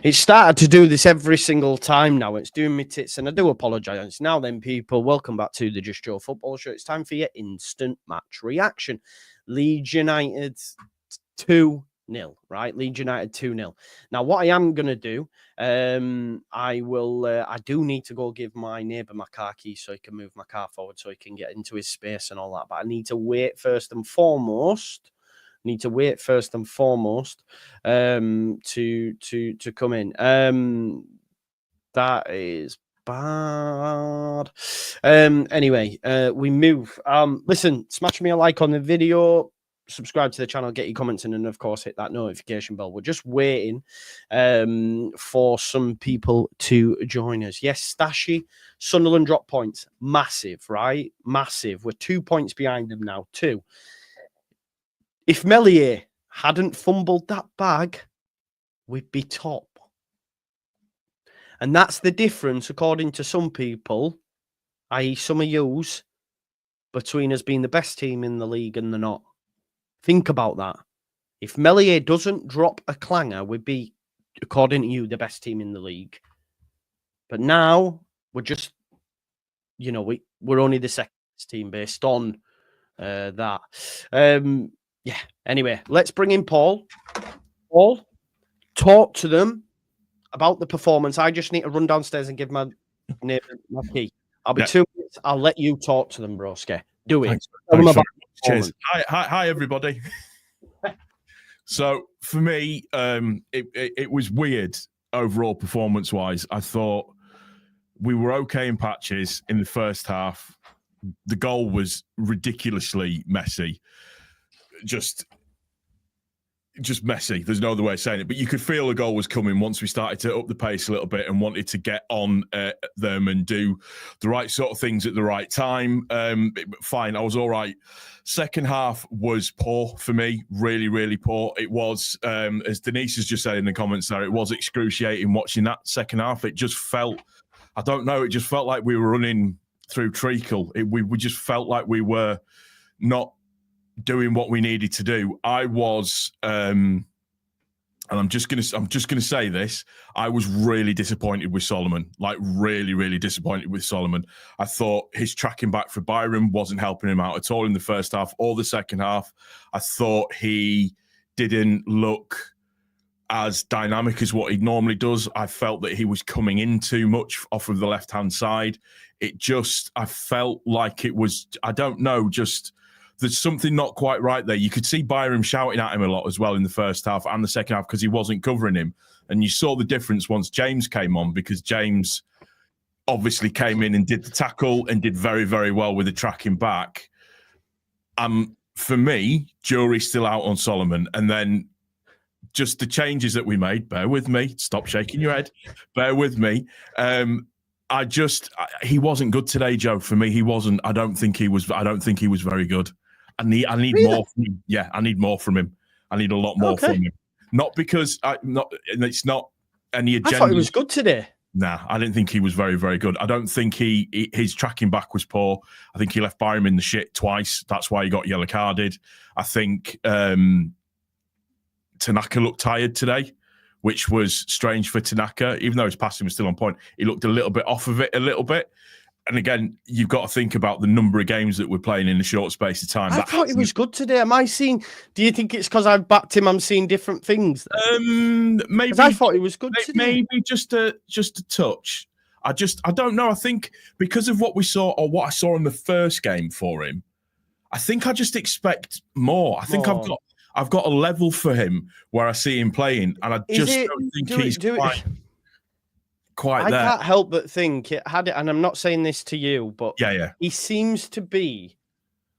It's started to do this every single time now. It's doing me tits, and I do apologise. Now then, people, welcome back to the Just Joe Football Show. It's time for your instant match reaction. Leeds United 2-0, right? Leeds United 2-0. Now, what I am going to do, I do need to go give my neighbour my car keys so he can move my car forward so he can get into his space and all that. But I need to wait first and foremost to come in. That is bad. Anyway, we move. Listen, smash me a like on the video, subscribe to the channel, get your comments in, and of course hit that notification bell. We're just waiting for some people to join us. Yes, Stashy, Sunderland drop points. Massive, right? Massive. We're 2 points behind them now. 2. If Meslier hadn't fumbled that bag, we'd be top. And that's the difference, according to some people, i.e. some of yous, between us being the best team in the league and they're not. Think about that. If Meslier doesn't drop a clanger, we'd be, according to you, the best team in the league. But now, we're just, we're only the second team based on that. Yeah, anyway, let's bring in Paul. Paul, talk to them about the performance. I just need to run downstairs and give my neighbour my key. I'll be 2 minutes. I'll let you talk to them, broski. Do it. Cheers. Hi, everybody. So, for me, it was weird overall performance-wise. I thought we were okay in patches in the first half. The goal was ridiculously messy. Just messy. There's no other way of saying it. But you could feel the goal was coming once we started to up the pace a little bit and wanted to get on them and do the right sort of things at the right time. Fine, I was all right. Second half was poor for me. Really, really poor. It was, as Denise has just said in the comments there, it was excruciating watching that second half. It just felt, I don't know, it just felt like we were running through treacle. We just felt like we were not doing what we needed to do. I was, and I'm just gonna say this. I was really disappointed with Solomon. Like really, really disappointed with Solomon. I thought his tracking back for Byron wasn't helping him out at all in the first half or the second half. I thought he didn't look as dynamic as what he normally does. I felt that he was coming in too much off of the left-hand side. I felt like it was, I don't know, just there's something not quite right there. You could see Byram shouting at him a lot as well in the first half and the second half because he wasn't covering him. And you saw the difference once James came on, because James obviously came in and did the tackle and did very, very well with the tracking back. For me, jury's still out on Solomon. And then just the changes that we made, bear with me, stop shaking your head, bear with me. He wasn't good today, Joe. For me, he wasn't. I don't think he was very good. I need really? More from him. Yeah, I need more from him. I need a lot more from him. Not because it's not any agenda. I thought he was good today. Nah, I didn't think he was very, very good. I don't think his tracking back was poor. I think he left Byram in the shit twice. That's why he got yellow carded. I think Tanaka looked tired today, which was strange for Tanaka. Even though his passing was still on point, he looked a little bit off of it a little bit. And again, you've got to think about the number of games that we're playing in a short space of time. I thought he was good today. Do you think it's because I've backed him, I'm seeing different things? Maybe. I thought he was good today. Maybe just a touch. I don't know. I think because of what we saw or what I saw in the first game for him, I think I just expect more. I think I've got a level for him where I see him playing, and I don't think he's quite there. I can't help but think it had it, and I'm not saying this to you, but he seems to be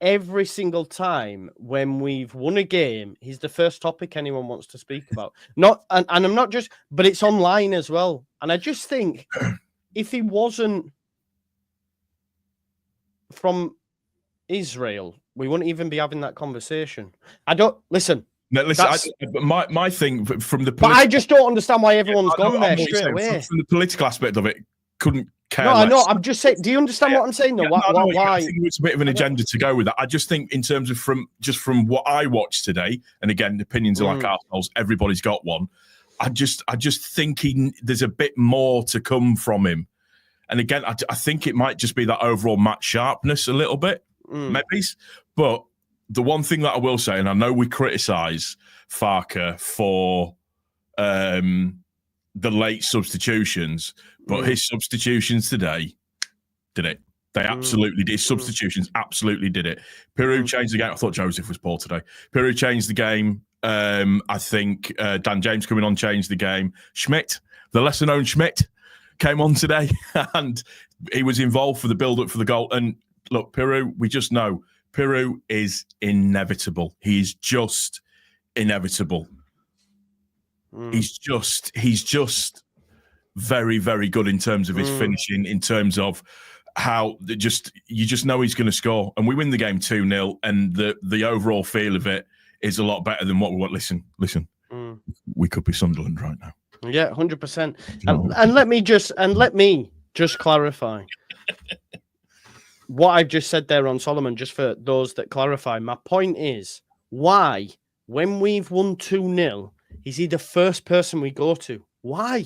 every single time when we've won a game, he's the first topic anyone wants to speak about. And I'm not just, but it's online as well. And I just think if he wasn't from Israel, we wouldn't even be having that conversation. Listen. No, listen. My thing from the. But I just don't understand why everyone's gone there straight away. From the political aspect of it, couldn't No, I know. I'm just saying. Do you understand what I'm saying? Though, why? I think it's a bit of an agenda to go with that. I just think, in terms of from what I watched today, and again, opinions are like arseholes. Everybody's got one. I just think there's a bit more to come from him. And again, I think it might just be that overall match sharpness a little bit, maybe. But the one thing that I will say, and I know we criticise Farke for the late substitutions, but his substitutions today did it. They absolutely did. His substitutions absolutely did it. Piroe changed the game. I thought Joseph was poor today. Piroe changed the game. I think Dan James coming on changed the game. Schmidt, the lesser-known Schmidt, came on today, and he was involved for the build-up for the goal. And look, Piroe, we just know Piroe is inevitable. He's just inevitable. He's just very, very good in terms of his finishing, in terms of how you just know he's going to score. And we win the game 2-0, and the overall feel of it is a lot better than what we want. Listen. We could be Sunderland right now. Yeah, 100%. And let me just clarify what I've just said there on Solomon, just for those that clarify. My point is, why, when we've won 2-0, is he the first person we go to? Why?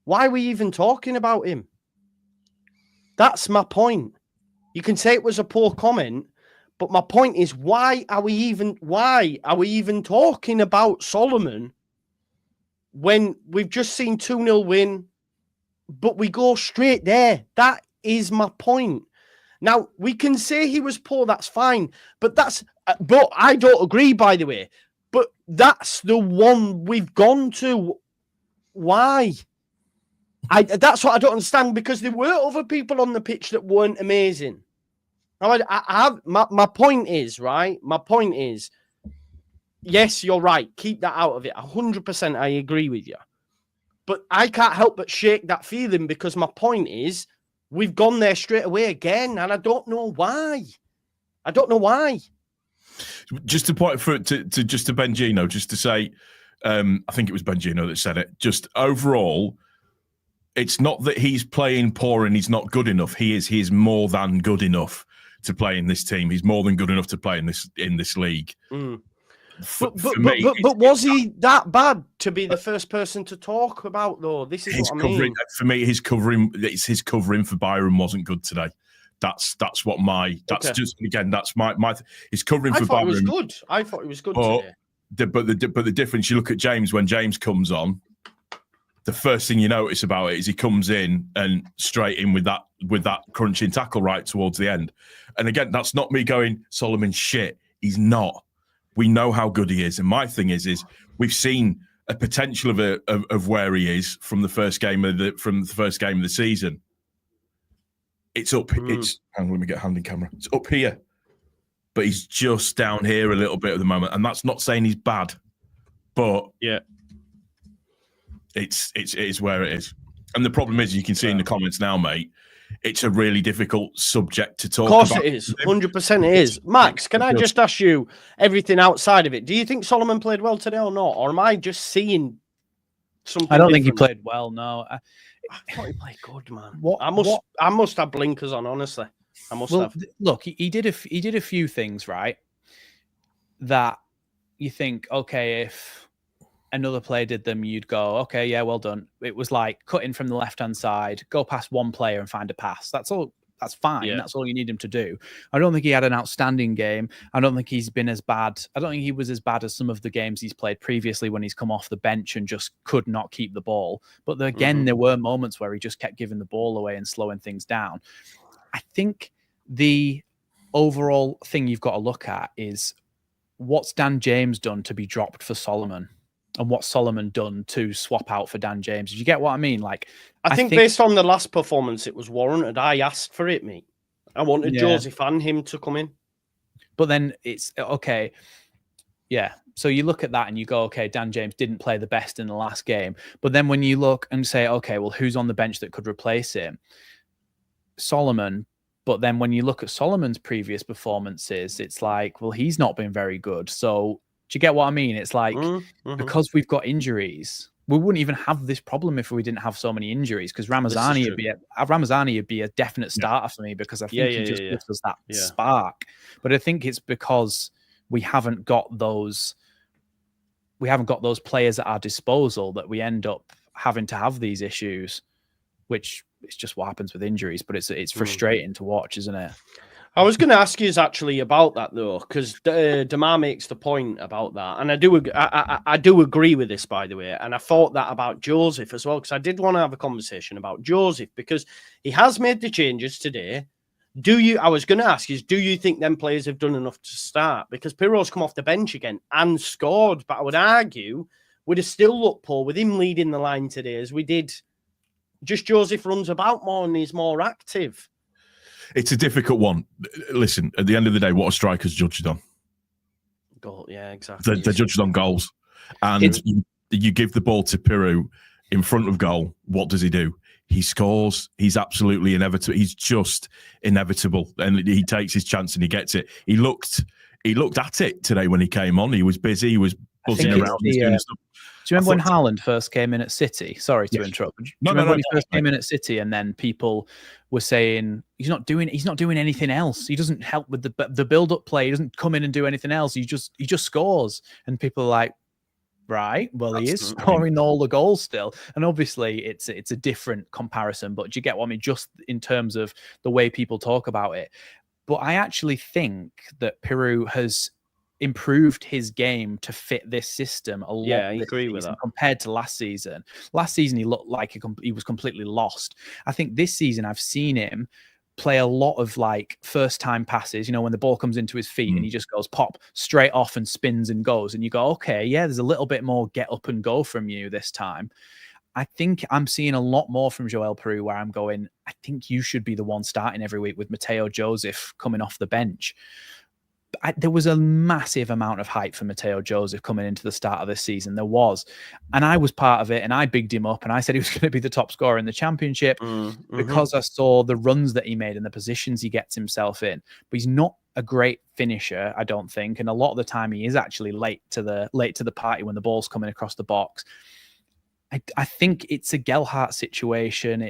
Why are we even talking about him? That's my point. You can say it was a poor comment, but my point is, why are we even talking about Solomon when we've just seen 2-0 win, but we go straight there? That is my point. Now, we can say he was poor, that's fine, but I don't agree, by the way. But that's the one we've gone to. Why? That's what I don't understand, because there were other people on the pitch that weren't amazing. Now, my point is, right? My point is, yes, you're right. Keep that out of it. 100% I agree with you. But I can't help but shake that feeling, because my point is, we've gone there straight away again, and I don't know why. I don't know why. Just to point to Bengino, just to say, I think it was Bengino that said it. Just overall, it's not that he's playing poor and he's not good enough. He is more than good enough to play in this team. He's more than good enough to play in this league. But was he that bad to be the first person to talk about, though? This is what I mean. For me, his covering for Byron wasn't good today. That's what my his covering for Byron. I thought it was good today. But the difference, you look at James, when James comes on, the first thing you notice about it is he comes in and straight in with that crunching tackle right towards the end. And again, that's not me going, Solomon's shit. He's not. We know how good he is. And my thing is we've seen a potential of where he is from the first game of the season. It's up. It's hang on, let me get a hand in camera. It's up here, but he's just down here a little bit at the moment, and that's not saying he's bad, but yeah, it is where it is. And the problem is, you can see in the comments now, mate, it's a really difficult subject to talk about. Of course it is. 100% it is. Max, can I just ask you everything outside of it? Do you think Solomon played well today or not? Or am I just seeing something I don't different? think he played well, no. I thought he played good, man. I must have blinkers on, honestly. I must have. Look, he did a few things, right, that you think, okay, if another player did them, you'd go, okay, yeah, well done. It was like cutting from the left-hand side, go past one player and find a pass. That's all. That's fine. Yeah. That's all you need him to do. I don't think he had an outstanding game. I don't think he's been as bad. I don't think he was as bad as some of the games he's played previously when he's come off the bench and just could not keep the ball. But again, there were moments where he just kept giving the ball away and slowing things down. I think the overall thing you've got to look at is what's Dan James done to be dropped for Solomon, and what Solomon done to swap out for Dan James. Did you get what I mean? Like, I think based on the last performance, it was warranted. I asked for it, mate. I wanted Joseph and him to come in. But then it's okay. Yeah. So you look at that and you go, okay, Dan James didn't play the best in the last game. But then when you look and say, okay, well, who's on the bench that could replace him? Solomon. But then when you look at Solomon's previous performances, it's like, well, he's not been very good. So do you get what I mean? It's like, because we've got injuries, we wouldn't even have this problem if we didn't have so many injuries, because Ramazani would be a definite starter for me, because I think he just gives us that spark. But I think it's because we haven't got those players at our disposal that we end up having to have these issues, which is just what happens with injuries. But it's frustrating to watch, isn't it? I was going to ask you actually about that though, because Damar makes the point about that, and I do agree with this, by the way. And I thought that about Joseph as well, because I did want to have a conversation about Joseph, because he has made the changes today. I was going to ask is, do you think them players have done enough to start? Because Piroe's come off the bench again and scored, but I would argue we'd have still looked poor with him leading the line today, as we did. Just Joseph runs about more and he's more active. It's a difficult one. Listen, at the end of the day, what are strikers judged on? Goal, yeah, exactly. They're judged on goals. And you give the ball to Piroe in front of goal, what does he do? He scores. He's absolutely inevitable. He's just inevitable. And he takes his chance and he gets it. He looked at it today when he came on. He was busy. He was buzzing around. Doing stuff. Do you remember when Haaland first came in at City? Sorry to interrupt. Do you remember when he first came in at City, and then people were saying he's not doing anything else. He doesn't help with the build-up play. He doesn't come in and do anything else. He just scores, and people are like, right, well, he is scoring all the goals still. And obviously it's a different comparison, but do you get what I mean? Just in terms of the way people talk about it. But I actually think that Piroe has improved his game to fit this system a lot. Yeah, I agree with that. Compared to last season. Last season, he looked like he was completely lost. I think this season, I've seen him play a lot of like first time passes, you know, when the ball comes into his feet and he just goes pop straight off and spins and goes, and you go, okay, yeah, there's a little bit more get up and go from you this time. I think I'm seeing a lot more from Joel Piroe where I'm going, I think you should be the one starting every week with Mateo Joseph coming off the bench. There was a massive amount of hype for Mateo Joseph coming into the start of this season. There was. And I was part of it, and I bigged him up, and I said he was going to be the top scorer in the championship because I saw the runs that he made and the positions he gets himself in. But he's not a great finisher, I don't think. And a lot of the time he is actually late to the party when the ball's coming across the box. I think it's a Gelhardt situation.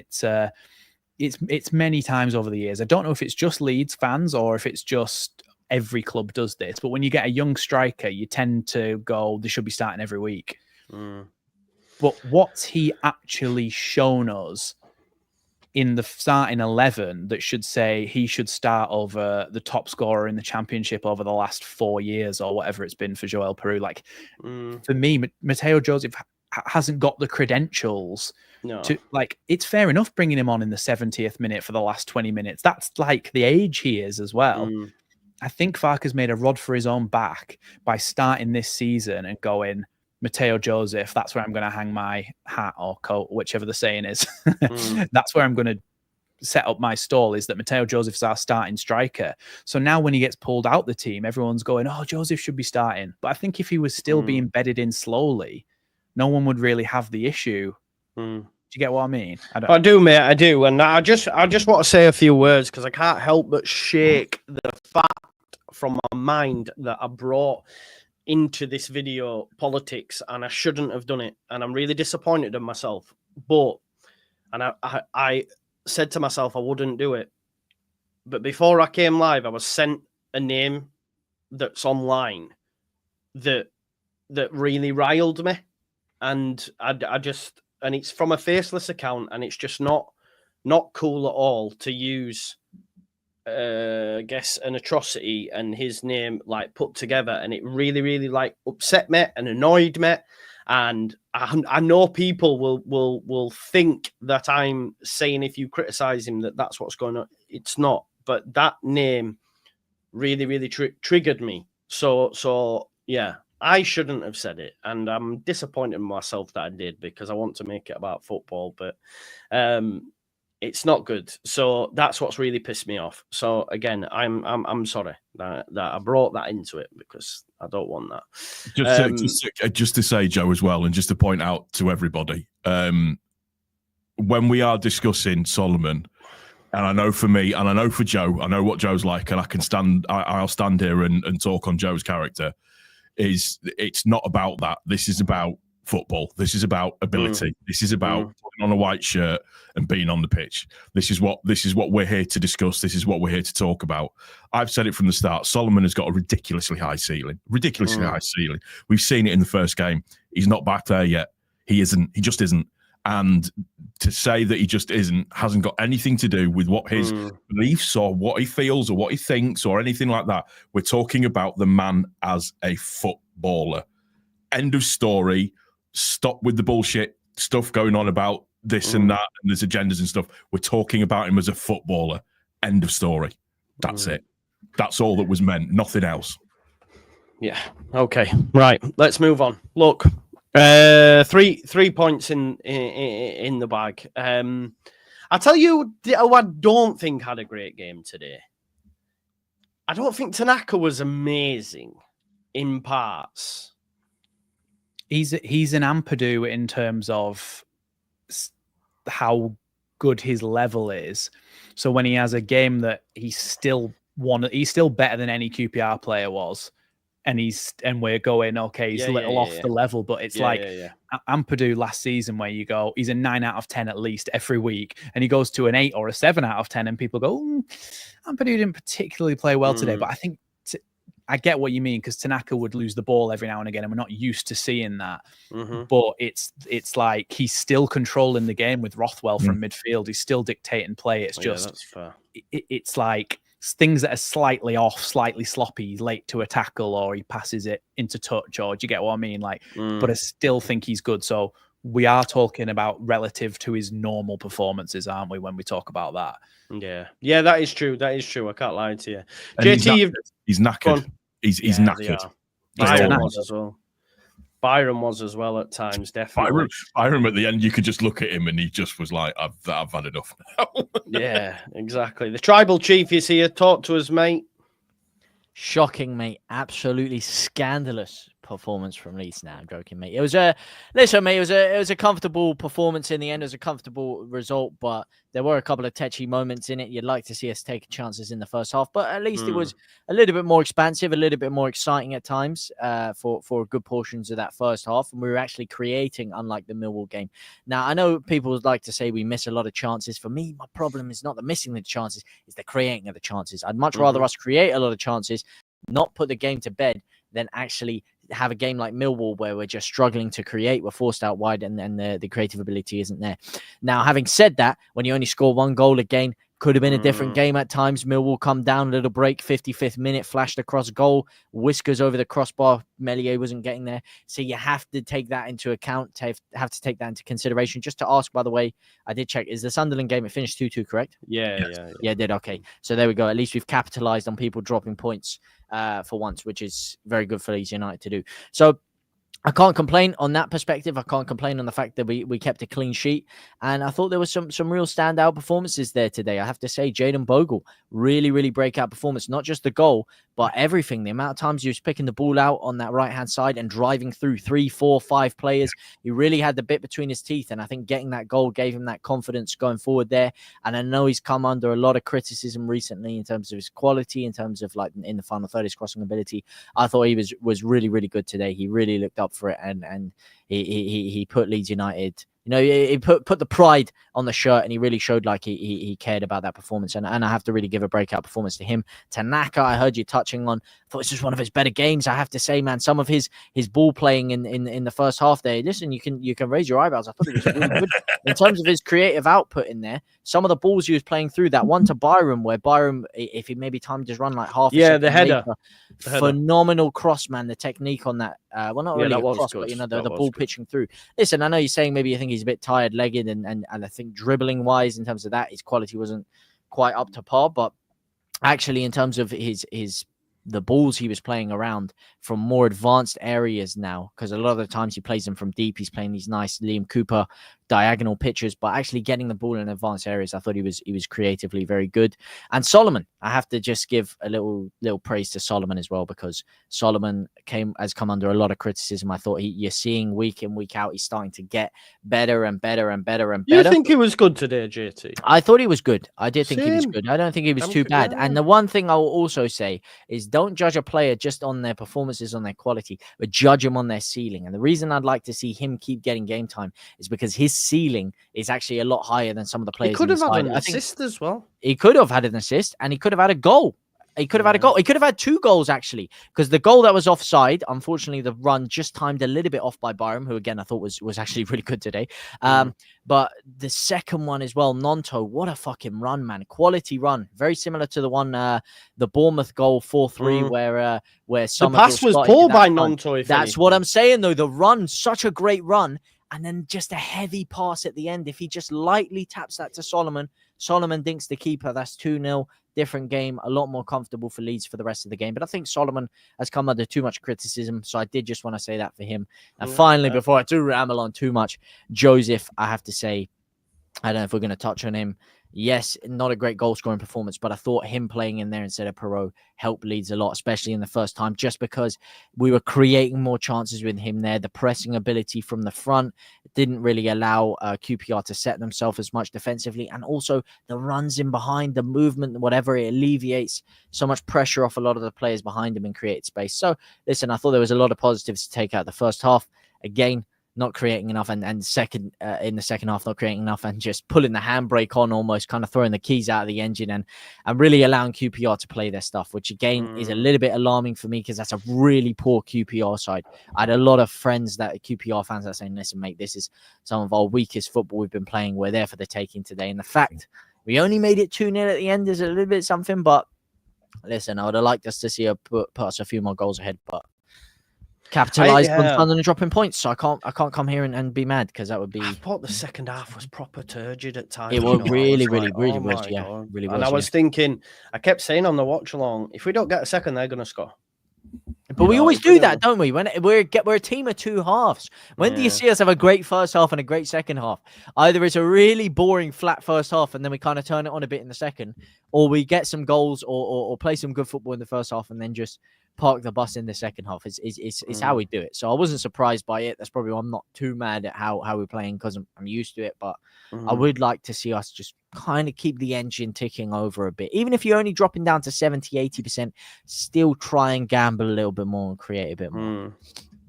It's many times over the years. I don't know if it's just Leeds fans or if it's just every club does this, but when you get a young striker, you tend to go, they should be starting every week. But what's he actually shown us in the starting 11 that should say he should start over the top scorer in the championship over the last 4 years or whatever it's been for Joel Piroe? Like, for me, Mateo Joseph hasn't got the credentials to, like, it's fair enough bringing him on in the 70th minute for the last 20 minutes. That's like the age he is as well. I think Farke's made a rod for his own back by starting this season and going, Mateo Joseph, that's where I'm going to hang my hat or coat, whichever the saying is. That's where I'm going to set up my stall, is that Mateo Joseph's our starting striker. So now when he gets pulled out the team, everyone's going, oh, Joseph should be starting. But I think if he was still being bedded in slowly, no one would really have the issue. Do you get what I mean? I do, mate. I do. And I just want to say a few words because I can't help but shake the fact from my mind that I brought into this video politics, and I shouldn't have done it. And I'm really disappointed in myself. But, and I said to myself I wouldn't do it. But before I came live, I was sent a name that's online that really riled me. And I just, and it's from a faceless account, and it's just not cool at all to use, I guess, an atrocity and his name like put together, and it really, really like upset me and annoyed me. And I know people will think that I'm saying if you criticize him that's what's going on. It's not, but that name really, really triggered me. So yeah. I shouldn't have said it, and I'm disappointed in myself that I did because I want to make it about football, but it's not good. So that's what's really pissed me off. So again, I'm sorry that I brought that into it because I don't want that. Just to say, Joe, as well, and just to point out to everybody, when we are discussing Solomon, and I know for me, and I know for Joe, I know what Joe's like, and I'll stand here and talk on Joe's character. It's not about that. This is about football. This is about ability. This is about putting on a white shirt and being on the pitch. This is what we're here to discuss. This is what we're here to talk about. I've said it from the start. Solomon has got a ridiculously high ceiling. High ceiling. We've seen it in the first game. He's not back there yet. He isn't. He just isn't. And to say that he just isn't hasn't got anything to do with what his beliefs or what he feels or what he thinks or anything like that. We're talking about the man as a footballer. End of story. Stop with the bullshit stuff going on about this and that and there's agendas and stuff. We're talking about him as a footballer. End of story. That's it. That's all that was meant. Nothing else. Yeah. Okay. Right. Let's move on. Look, 3 points in the bag. I tell you who I don't think had a great game today. I don't think Tanaka was amazing in parts. He's an Ampadu in terms of how good his level is. So when he has a game that he's still better than any QPR player was, and we're going, okay, he's a little off the level, but it's Ampadu last season where you go, he's a 9 out of 10 at least every week, and he goes to an 8 or a 7 out of 10, and people go, Ampadu didn't particularly play well today, but I think I get what you mean, because Tanaka would lose the ball every now and again, and we're not used to seeing that. But it's like he's still controlling the game with Rothwell from midfield. He's still dictating play. It's just that's fair. It's like things that are slightly off, slightly sloppy, he's late to a tackle, or he passes it into touch, or do you get what I mean? Like, but I still think he's good. So we are talking about relative to his normal performances, aren't we, when we talk about that? Yeah, that is true. That is true. I can't lie to you. And JT, he's knackered. He's knackered. Byron was as well. Byron was as well at times, definitely. Byron at the end, you could just look at him and he just was like, I've had enough now. Yeah, exactly. The tribal chief is here. Talk to us, mate. Shocking, mate. Absolutely scandalous performance from Leeds. Now I'm joking, mate. It was a comfortable performance in the end. It was a comfortable result, but there were a couple of tetchy moments in it. You'd like to see us taking chances in the first half, but at least it was a little bit more expansive, a little bit more exciting at times for good portions of that first half, and we were actually creating, unlike the Millwall game. Now, I know people would like to say we miss a lot of chances. For me, my problem is not the missing the chances, it's the creating of the chances. I'd much rather us create a lot of chances, not put the game to bed, than actually have a game like Millwall where we're just struggling to create. We're forced out wide and the creative ability isn't there. Now, having said that, when you only score one goal again, could have been a different game at times. Millwall come down, a little break, 55th minute, flashed across goal, whiskers over the crossbar. Meslier wasn't getting there. So you have to take that into account, have to take that into consideration. Just to ask, by the way, I did check, is the Sunderland game, it finished 2-2, correct? Yeah, it did. Okay. So there we go. At least we've capitalized on people dropping points for once, which is very good for Leeds United to do. So I can't complain on that perspective. I can't complain on the fact that we kept a clean sheet. And I thought there was some real standout performances there today. I have to say, Jayden Bogle, really, really breakout performance. Not just the goal, but everything. The amount of times he was picking the ball out on that right-hand side and driving through 3, 4, 5 players. He really had the bit between his teeth. And I think getting that goal gave him that confidence going forward there. And I know he's come under a lot of criticism recently in terms of his quality, in terms of like in the final third, his crossing ability. I thought he was really, really good today. He really looked up for it, and he put Leeds United, you know, he put the pride on the shirt, and he really showed like he cared about that performance, and I have to really give a breakout performance to him. Tanaka, I heard you touching on, I thought this was one of his better games. I have to say, man, some of his ball playing in the first half there, listen, you can raise your eyebrows. I thought it was really good in terms of his creative output in there. Some of the balls he was playing through, that one to Byron, where Byron, if he maybe timed his run like half a second the header. Later, phenomenal cross, man. The technique on that, well, not really a cross, good. but you know, the ball pitching through. Listen, I know you're saying maybe you think he's a bit tired-legged, and I think dribbling-wise, in terms of that, his quality wasn't quite up to par, but actually in terms of the balls he was playing around from more advanced areas now, because a lot of the times he plays them from deep. He's playing these nice Liam Cooper diagonal pitches, but actually getting the ball in advanced areas. I thought he was creatively very good. And Solomon, I have to just give a little praise to Solomon as well, because Solomon has come under a lot of criticism. I thought you're seeing week in, week out, he's starting to get better and better and better and better. You think he was good today, JT? I thought he was good. I did think he was good. I don't think he was too bad. Yeah. And the one thing I will also say is, don't judge a player just on their performances, on their quality, but judge them on their ceiling. And the reason I'd like to see him keep getting game time is because his ceiling is actually a lot higher than some of the players. He could have had an assist as well. He could have had an assist, and he could have had a goal. He could have had a goal. He could have had 2 goals, actually, because the goal that was offside, unfortunately, the run just timed a little bit off by Byram, who, again, I thought was actually really good today. But the second one as well, Nonto, what a fucking run, man. Quality run. Very similar to the one, the Bournemouth goal 4-3, where the pass was poor by Nonto. That's what I'm saying, though. The run, such a great run. And then just a heavy pass at the end. If he just lightly taps that to Solomon dinks the keeper. That's 2-0. Different game, a lot more comfortable for Leeds for the rest of the game. But I think Solomon has come under too much criticism, so I did just want to say that for him. And finally, before I do ramble on too much, Joseph, I have to say, I don't know if we're going to touch on him. Yes, not a great goal-scoring performance, but I thought him playing in there instead of Piroe helped Leeds a lot, especially in the first time, just because we were creating more chances with him there. The pressing ability from the front didn't really allow QPR to set themselves as much defensively, and also the runs in behind, the movement, whatever, it alleviates so much pressure off a lot of the players behind him and creates space. So, listen, I thought there was a lot of positives to take out the first half. Again, not creating enough, and in the second half, not creating enough, and just pulling the handbrake on, almost kind of throwing the keys out of the engine, and really allowing QPR to play their stuff, which again is a little bit alarming for me, because that's a really poor QPR side. I had a lot of friends QPR fans that are saying, listen, mate, this is some of our weakest football we've been playing. We're there for the taking today. And the fact we only made it 2-0 at the end is a little bit something, but listen, I would have liked us to see put us a few more goals ahead, but capitalized on Sunderland dropping points, so I can't come here and be mad, because that would be. I thought the second half was proper turgid at times. It was really was, yeah, really was. And I was thinking, I kept saying on the watch along, if we don't get a second, they're going to score. But we always do that, don't we? When we're a team of 2 halves. When do you see us have a great first half and a great second half? Either it's a really boring flat first half and then we kind of turn it on a bit in the second, or we get some goals or play some good football in the first half and then just park the bus in the second half. It's how we do it. So I wasn't surprised by it. That's probably why I'm not too mad at how we're playing, because I'm used to it. But I would like to see us just kind of keep the engine ticking over a bit. Even if you're only dropping down to 70-80%, still try and gamble a little bit more and create a bit more.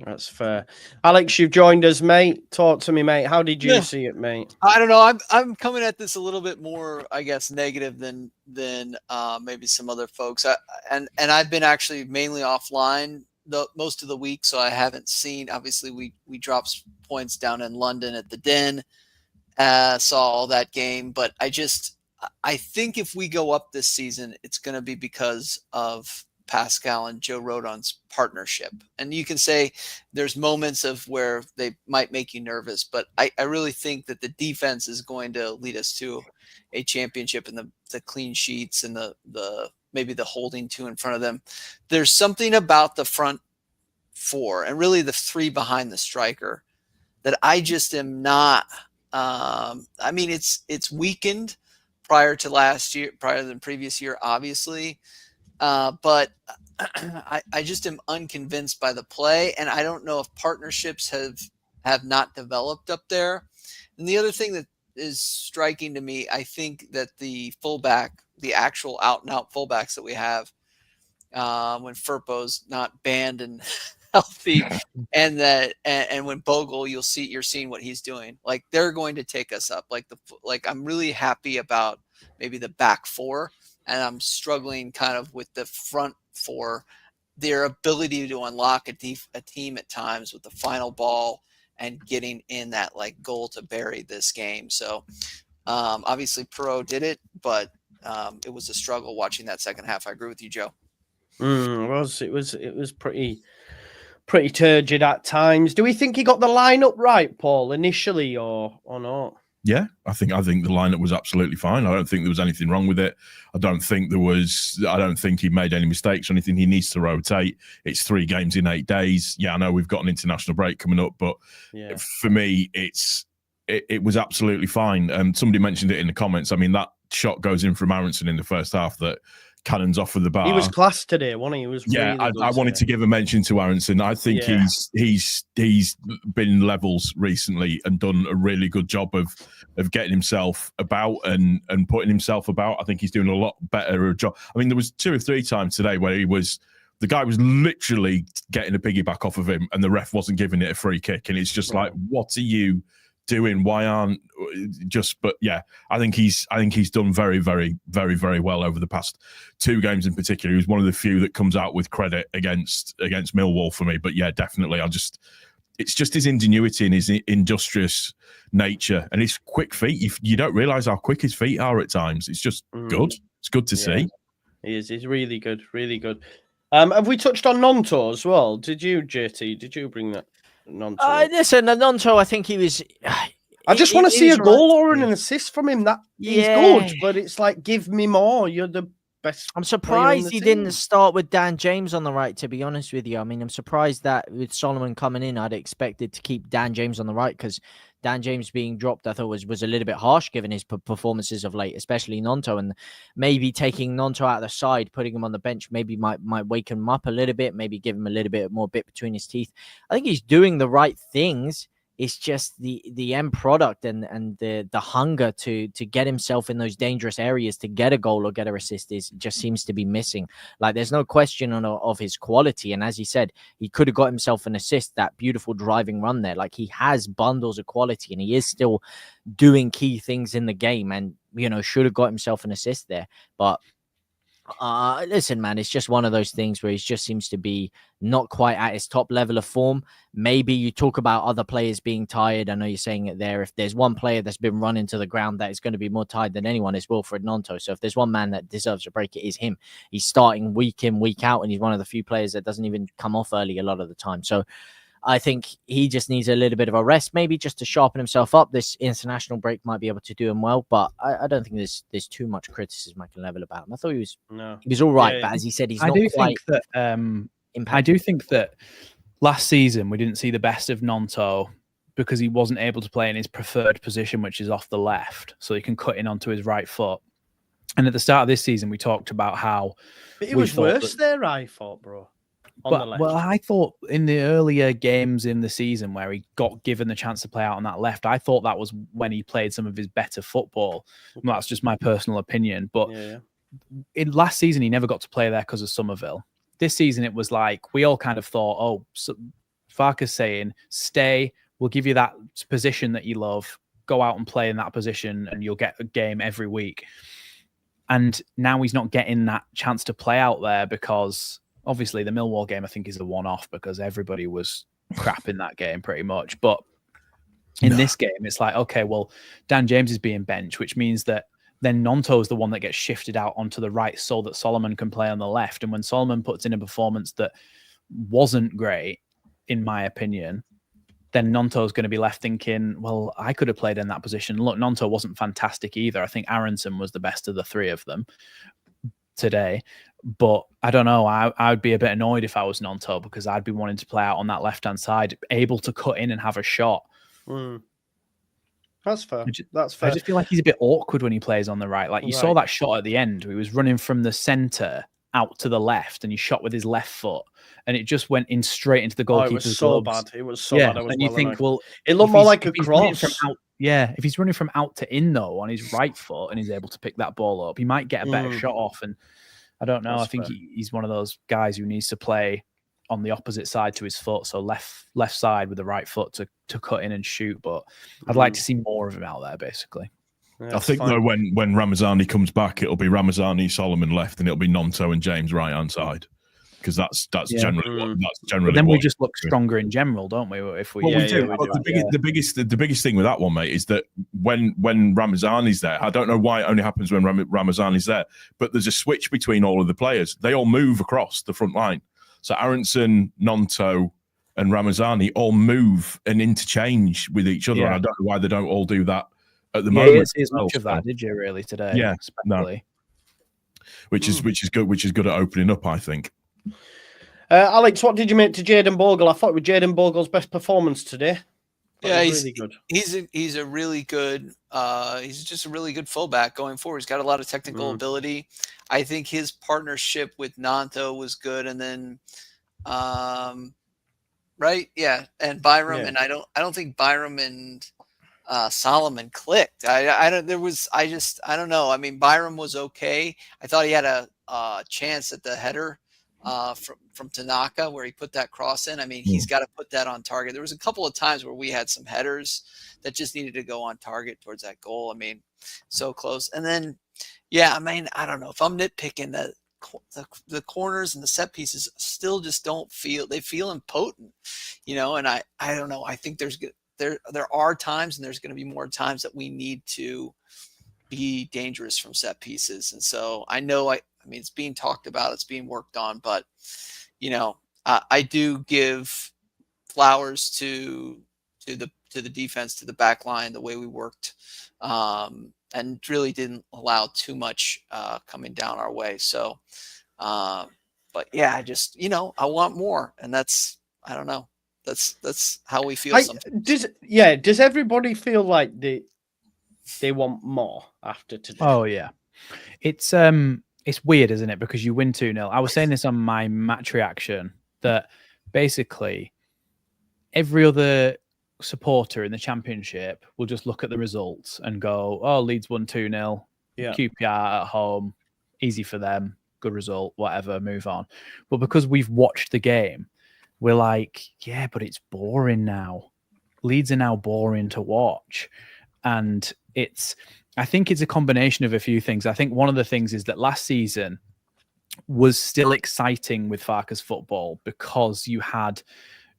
That's fair. Alex, you've joined us, mate. Talk to me, mate. How did you see it, mate? I don't know. I'm coming at this a little bit more, I guess, negative than maybe some other folks. And I've been actually mainly offline most of the week, so I haven't seen. Obviously, we dropped points down in London at the Den. Saw all that game, but I think if we go up this season, it's going to be because of Pascal and Joe Rodon's partnership. And you can say there's moments of where they might make you nervous, but I really think that the defense is going to lead us to a championship, and the clean sheets and the maybe the holding 2 in front of them. There's something about the front 4 and really the 3 behind the striker that I just am not. I mean, it's weakened prior to the previous year, obviously. But I just am unconvinced by the play, and I don't know if partnerships have not developed up there. And the other thing that is striking to me, I think that the actual out-and-out fullbacks that we have, when Firpo's not banned and healthy, and when Bogle, you're seeing what he's doing. Like, they're going to take us up. Like I'm really happy about maybe the back 4. And I'm struggling kind of with the front 4, their ability to unlock a team at times with the final ball and getting in that goal to bury this game. So obviously Piroe did it, but it was a struggle watching that second half. I agree with you, Joe. It was pretty turgid at times. Do we think he got the lineup right, Paul, initially, or not? Yeah, I think the lineup was absolutely fine. I don't think there was anything wrong with it. I don't think he made any mistakes or anything. He needs to rotate. It's 3 games in 8 days. Yeah, I know we've got an international break coming up, but for me, it's it was absolutely fine. Somebody mentioned it in the comments. I mean, that shot goes in from Aronson in the first half that cannons off with the bar. He was class today, wasn't he? He was yeah. really good I wanted to give a mention to Aronson. I think he's been levels recently and done a really good job of getting himself about and putting himself about. I think he's doing a lot better a job. I mean, there was 2 or 3 times today where the guy was literally getting a piggyback off of him and the ref wasn't giving it a free kick. And it's just like, what are you doing? Why aren't but yeah, I think he's done very, very, very, very well over the past 2 games in particular. He was one of the few that comes out with credit against Millwall for me. But yeah, definitely. It's just his ingenuity and his industrious nature and his quick feet. You don't realise how quick his feet are at times. It's just good. It's good to see. He is. He's really good. Really good. Have we touched on Nonto as well? Did you, JT? Did you bring that Nonto? Listen, Nonto, I think he was. I just want to see a goal or an assist from him. That he's good, but it's like, give me more. You're the best. I'm surprised he didn't start with Dan James on the right, to be honest with you. I mean, I'm surprised that with Solomon coming in, I'd expected to keep Dan James on the right because Dan James being dropped, I thought was a little bit harsh given his performances of late, especially Nonto. And maybe taking Nonto out of the side, putting him on the bench, maybe might wake him up a little bit, maybe give him a little bit more bit between his teeth. I think he's doing the right things. It's just the end product and the hunger to get himself in those dangerous areas to get a goal or get a assist just seems to be missing. Like, there's no question of his quality. And as he said, he could have got himself an assist, that beautiful driving run there. Like, he has bundles of quality and he is still doing key things in the game and, should have got himself an assist there. But listen, man, it's just one of those things where he just seems to be not quite at his top level of form. Maybe you talk about other players being tired. I know you're saying it there. If there's one player that's been running to the ground that is going to be more tired than anyone, it's Wilfred Nonto. So if there's one man that deserves a break, it is him. He's starting week in, week out, and he's one of the few players that doesn't even come off early a lot of the time. So I think he just needs a little bit of a rest, maybe just to sharpen himself up. This international break might be able to do him well, but I don't think there's too much criticism I can level about him. I thought he was all right, but as he said, he's not quite. I do think that last season we didn't see the best of Nonto because he wasn't able to play in his preferred position, which is off the left, so he can cut in onto his right foot. And at the start of this season, we talked about how it was worse there. I thought, bro. Well, I thought in the earlier games in the season where he got given the chance to play out on that left, I thought that was when he played some of his better football. Well, that's just my personal opinion. But in last season, he never got to play there because of Somerville. This season, it was like we all kind of thought, Farke's saying, stay, we'll give you that position that you love, go out and play in that position and you'll get a game every week. And now he's not getting that chance to play out there because obviously the Millwall game, I think, is a one-off because everybody was crap in that game pretty much. But in this game, it's like, okay, well, Dan James is being benched, which means that then Nonto is the one that gets shifted out onto the right so that Solomon can play on the left. And when Solomon puts in a performance that wasn't great, in my opinion, then Nonto's going to be left thinking, well, I could have played in that position. Look, Nonto wasn't fantastic either. I think Aronson was the best of the 3 of them today. But I don't know. I would be a bit annoyed if I was Nonto because I'd be wanting to play out on that left-hand side, able to cut in and have a shot. That's fair. That's fair. I just feel like he's a bit awkward when he plays on the right. Like you saw that shot at the end. He was running from the centre out to the left and he shot with his left foot and it just went in straight into the goalkeeper's it was so gloves. bad. It was so bad. And you think, well, it looked more like a cross. If he's running from out to in though on his right foot and he's able to pick that ball up, he might get a better shot off. And I don't know. I think he's one of those guys who needs to play on the opposite side to his foot, so left side with the right foot to cut in and shoot. But I'd like to see more of him out there, basically. Yeah, I think though when Ramazani comes back, it'll be Ramazani, Solomon left, and it'll be Nonto and James right hand side. Because that's generally But then we just look stronger in general, don't we? If we, we do. The biggest thing with that one, mate, is that when Ramazani's there, I don't know why it only happens when Ramazani's there, but there's a switch between all of the players. They all move across the front line. So Aronson, Nonto, and Ramazani all move and interchange with each other. And I don't know why they don't all do that at the moment. You didn't see as much of that, did you? Really today? Yeah, no. Which is good. Which is good at opening up, I think. Alex, what did you make to Jayden Bogle? I thought it was Jayden Bogle's best performance today Yeah, He's really good. He's a really good he's just a really good fullback going forward. He's got a lot of technical ability. I think his partnership with Nanto was good, and then right, yeah, and Byram, and I don't think Byram and Solomon clicked. I don't know. I mean, Byram was okay. I thought he had a chance at the header from Tanaka where he put that cross in. I mean, he's got to put that on target. There was a couple of times where we had some headers that just needed to go on target towards that goal. I mean, so close. And then, yeah, I mean, I don't know if I'm nitpicking the corners and the set pieces still just don't feel, they feel impotent, you know, and I don't know. I think there are times, and there's going to be more times that we need to be dangerous from set pieces. And so I know, I mean, it's being talked about, it's being worked on, but you know, I do give flowers to the defense, to the back line, the way we worked, and really didn't allow too much coming down our way. So, but yeah, I just, you know, I want more, and that's, I don't know. That's how we feel sometimes. Does everybody feel like they want more after today? Oh yeah. It's weird, isn't it? Because you win 2-0. I was saying this on my match reaction that basically every other supporter in the Championship will just look at the results and go, oh, Leeds won 2-0. Yeah. QPR at home, easy for them, good result, whatever, move on. But because we've watched the game, we're like, yeah, but it's boring now. Leeds are now boring to watch. And I think it's a combination of a few things. I think one of the things is that last season was still exciting with Farke's football because you had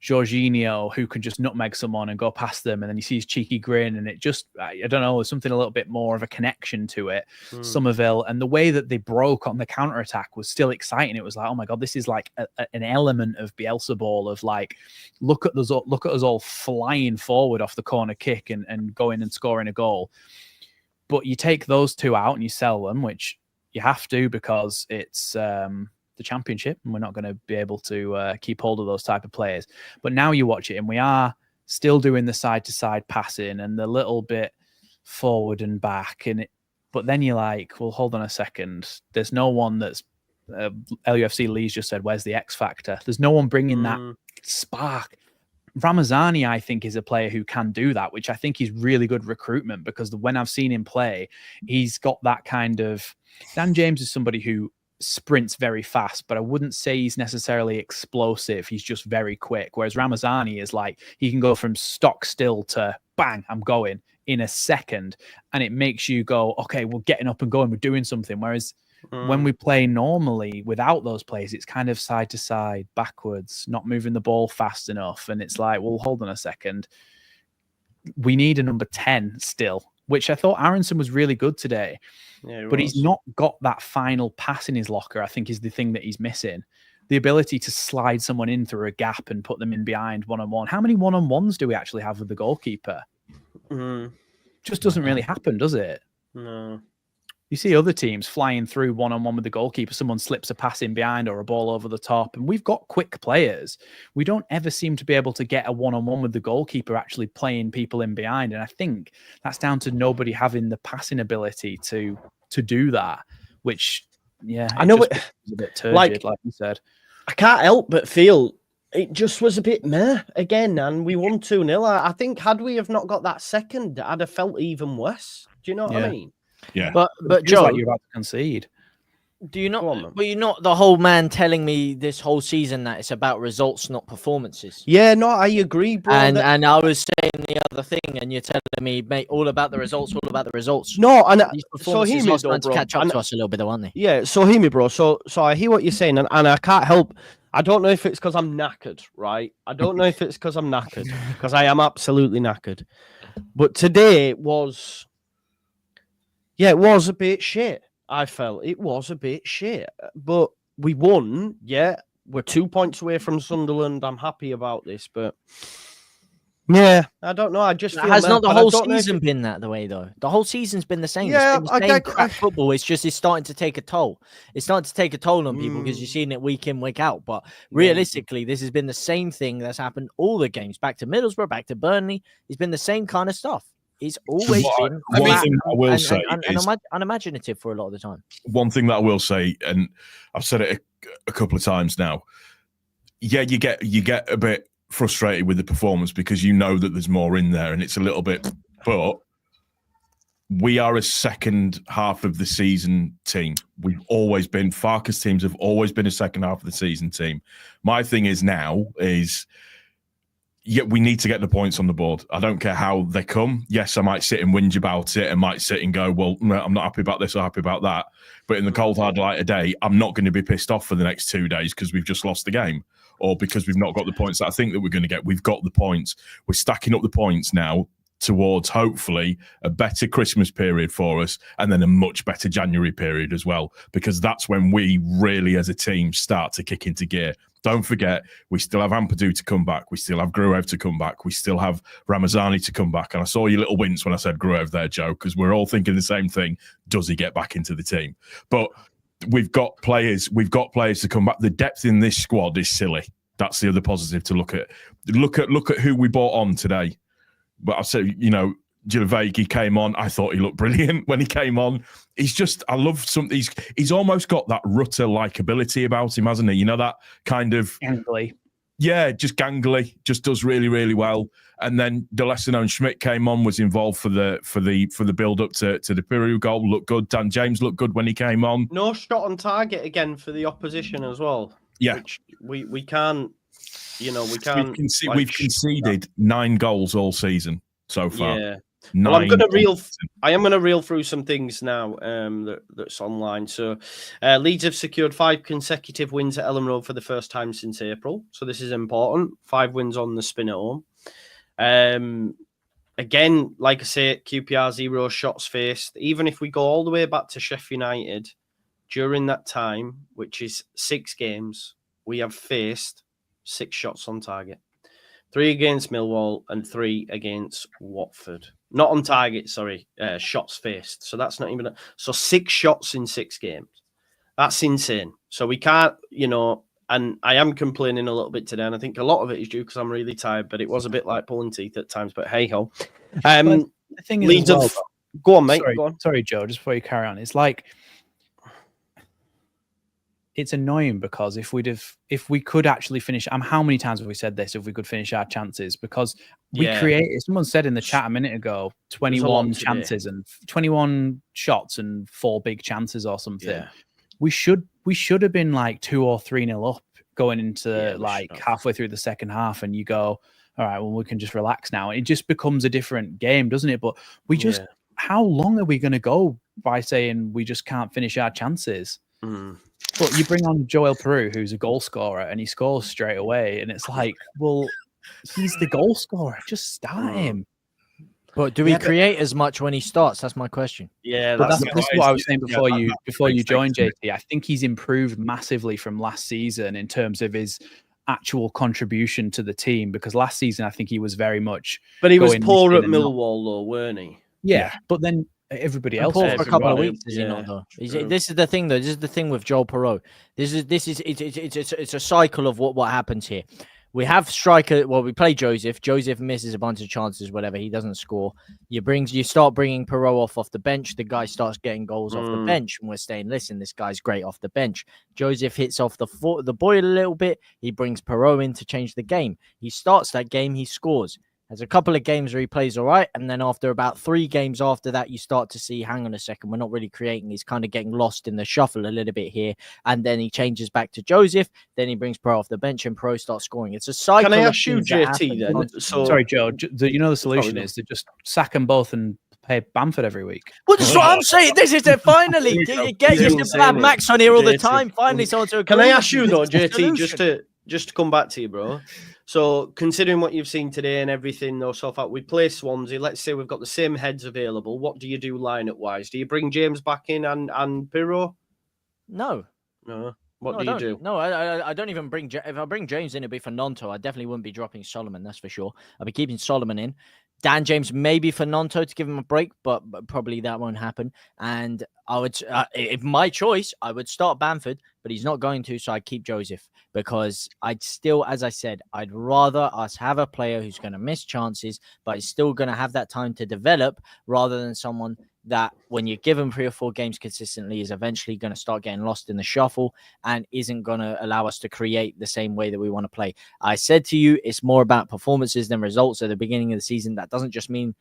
Jorginho who could just nutmeg someone and go past them, and then you see his cheeky grin, and it just, I don't know, there's something a little bit more of a connection to it. Somerville, and the way that they broke on the counter-attack was still exciting. It was like, oh my God, this is like an element of Bielsa ball of like, look at us all flying forward off the corner kick and going and scoring a goal. But you take those two out and you sell them, which you have to because it's the Championship, and we're not going to be able to keep hold of those type of players. But now you watch it, and we are still doing the side-to-side passing and the little bit forward and back. But then you're like, well, hold on a second. There's no one that's LUFC Leeds just said, where's the X factor? There's no one bringing that spark. Ramazani, I think, is a player who can do that, which I think is really good recruitment, because when I've seen him play, he's got that kind of... Dan James is somebody who sprints very fast, but I wouldn't say he's necessarily explosive. He's just very quick. Whereas Ramazani is like, he can go from stock still to bang, I'm going in a second. And it makes you go, okay, we're getting up and going, we're doing something. Whereas when we play normally without those plays, it's kind of side to side, backwards, not moving the ball fast enough. And it's like, well, hold on a second. We need a number 10 still, which I thought Aronson was really good today. Yeah, but he's not got that final pass in his locker, I think, is the thing that he's missing. The ability to slide someone in through a gap and put them in behind one-on-one. How many one-on-ones do we actually have with the goalkeeper? Just doesn't really happen, does it? No. You see other teams flying through one-on-one with the goalkeeper. Someone slips a pass in behind or a ball over the top. And we've got quick players. We don't ever seem to be able to get a one-on-one with the goalkeeper actually playing people in behind. And I think that's down to nobody having the passing ability to do that, which, yeah, I know it's a bit turgid, like you said. I can't help but feel it just was a bit meh again, and we won 2-0. I think had we have not got that second, I'd have felt even worse. Do you know what I mean? Yeah, but Joe, like you're about to concede. Do you not? But you're not the whole man telling me this whole season that it's about results, not performances. Yeah, no, I agree, bro. And I was saying the other thing, and you're telling me, mate, all about the results, all about the results. No, and these performances are starting to catch up to us a little bit, though, aren't they? Yeah, so hear me, bro. So I hear what you're saying, and I can't help. I don't know if it's because I'm knackered, right? I don't know if it's because I'm knackered, because I am absolutely knackered. But today was, it was a bit shit. I felt it was a bit shit, but we won. Yeah, we're 2 points away from Sunderland. I'm happy about this, but Yeah, I don't know. I just feel Has not the but I whole don't know if season been that the way though? The whole season's been the same. Yeah, It's been the same crap football. It's just it's starting to take a toll. It's starting to take a toll on people because you're seeing it week in, week out. But realistically, this has been the same thing that's happened all the games. Back to Middlesbrough, back to Burnley. It's been the same kind of stuff. It's always been one thing I will say is unimaginative for a lot of the time. One thing that I will say, and I've said it a couple of times now. Yeah, you get a bit frustrated with the performance because you know that there's more in there, and it's a little bit. But we are a second half of the season team. We've always been. Farkas teams have always been a second half of the season team. My thing is now is. Yeah, we need to get the points on the board. I don't care how they come. Yes, I might sit and whinge about it and might sit and go, well, no, I'm not happy about this or happy about that. But in the cold, hard light of day, I'm not going to be pissed off for the next 2 days because we've just lost the game or because we've not got the points that I think that we're going to get. We've got the points. We're stacking up the points now towards, hopefully, a better Christmas period for us and then a much better January period as well, because that's when we really, as a team, start to kick into gear. Don't forget, we still have Ampadu to come back. We still have Gruev to come back. We still have Ramazani to come back. And I saw your little wince when I said Gruev there, Joe, because we're all thinking the same thing. Does he get back into the team? But we've got players to come back. The depth in this squad is silly. That's the other positive to look at. Look at who we bought on today. But I said, Gilavegi came on. I thought he looked brilliant when he came on. I love something. He's almost got that Rutter likability about him, hasn't he? You know, that kind of gangly. Yeah, just gangly. Just does really, really well. And then the lesser known Schmidt came on, was involved for the build up to the Piroe goal. Looked good. Dan James looked good when he came on. No shot on target again for the opposition as well. Yeah, which we can't. We've conceded 9 goals all season so far. Yeah. Well, I am going to reel through some things now that's online. So, Leeds have secured 5 consecutive wins at Ellen Road for the first time since April. So this is important. 5 wins on the spin at home. Again, like I say, QPR 0 shots faced. Even if we go all the way back to Sheffield United, during that time, which is 6 games, we have faced 6 shots on target. 3 against Millwall and 3 against Watford. Not on target, sorry, shots faced. So that's not even... So 6 shots in 6 games. That's insane. So we can't, and I am complaining a little bit today, and I think a lot of it is due because I'm really tired, but it was a bit like pulling teeth at times, but hey-ho. The thing is, Leeds go on, mate. Go on. Sorry, Joe, just before you carry on. It's like... It's annoying because if we could actually finish, how many times have we said this? If we could finish our chances, because we created. Someone said in the chat a minute ago, 21 chances and 21 shots and 4 big chances or something. Yeah. We should have been like 2 or 3-0 up going into halfway through the second half, and you go, all right, well, we can just relax now. It just becomes a different game, doesn't it? But how long are we going to go by saying we just can't finish our chances? Mm. But you bring on Joel Piroe, who's a goal scorer, and he scores straight away. And it's like, well, he's the goal scorer. Just start him. But do we create as much when he starts? That's my question. Yeah, that's what I was saying before you joined, JT. I think he's improved massively from last season in terms of his actual contribution to the team. Because last season, I think he was very much. But he was poor at Millwall, though, weren't he? Yeah, but then everybody else for a couple of weeks, is he not though? This is the thing though. This is the thing with Joel Piroe. It's a cycle of what happens here. We have striker. Well, we play Joseph. Joseph misses a bunch of chances, whatever. He doesn't score. You start bringing Piroe off the bench. The guy starts getting goals off the bench, and we're saying, listen, this guy's great off the bench. Joseph hits off the boil a little bit. He brings Piroe in to change the game. He starts that game. He scores. There's a couple of games where he plays all right, and then after about 3 games after that, you start to see, hang on a second, we're not really creating. He's kind of getting lost in the shuffle a little bit here, and then he changes back to Joseph. Then he brings Piroe off the bench, and Piroe starts scoring. It's a cycle. Can I ask you, JT? Then, sorry, Joe. The solution is to just sack them both and pay Bamford every week. Well, that's what I'm saying. This is it. Finally, you used to have Max on here all the time. Finally, someone to. Can I ask you though, JT, just to come back to you, bro? So, considering what you've seen today and everything, though, so far, we play Swansea. Let's say we've got the same heads available. What do you do lineup wise? Do you bring James back in and Piroe? No. What do you do? No, I don't even bring. If I bring James in, it'd be for Nonto. I definitely wouldn't be dropping Solomon. That's for sure. I'll be keeping Solomon in. Dan James maybe for Nonto to give him a break, but probably that won't happen. And I would, if my choice, I would start Bamford, but he's not going to, so I'd keep Joseph because I'd still, as I said, I'd rather us have a player who's going to miss chances, but is still going to have that time to develop rather than someone that when you give him 3 or 4 games consistently is eventually going to start getting lost in the shuffle and isn't going to allow us to create the same way that we want to play. I said to you, it's more about performances than results at the beginning of the season. That doesn't just mean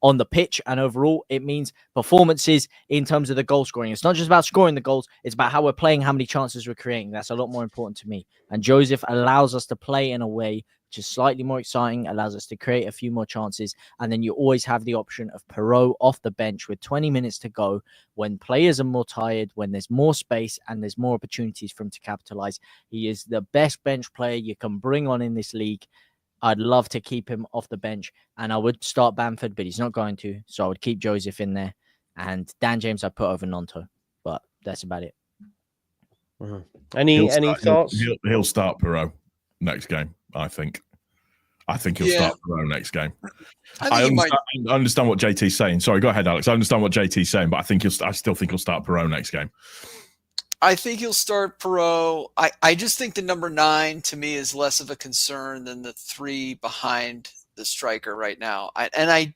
on the pitch and overall, it means performances in terms of the goal scoring. It's not just about scoring the goals. It's about how we're playing, how many chances we're creating. That's a lot more important to me. And Joseph allows us to play in a way which is slightly more exciting, allows us to create a few more chances. And then you always have the option of Piroe off the bench with 20 minutes to go when players are more tired, when there's more space and there's more opportunities for him to capitalize. He is the best bench player you can bring on in this league. I'd love to keep him off the bench, and I would start Bamford, but he's not going to. So I would keep Joseph in there. And Dan James I'd put over Nonto, but that's about it. Mm-hmm. Any thoughts? He'll start Piroe next game, I think. I think he'll start Piroe next game. I understand what JT's saying. Sorry, go ahead, Alex. I understand what JT's saying, but I still think he'll start Piroe next game. I think he'll start Piroe. I just think the number 9 to me is less of a concern than the 3 behind the striker right now. I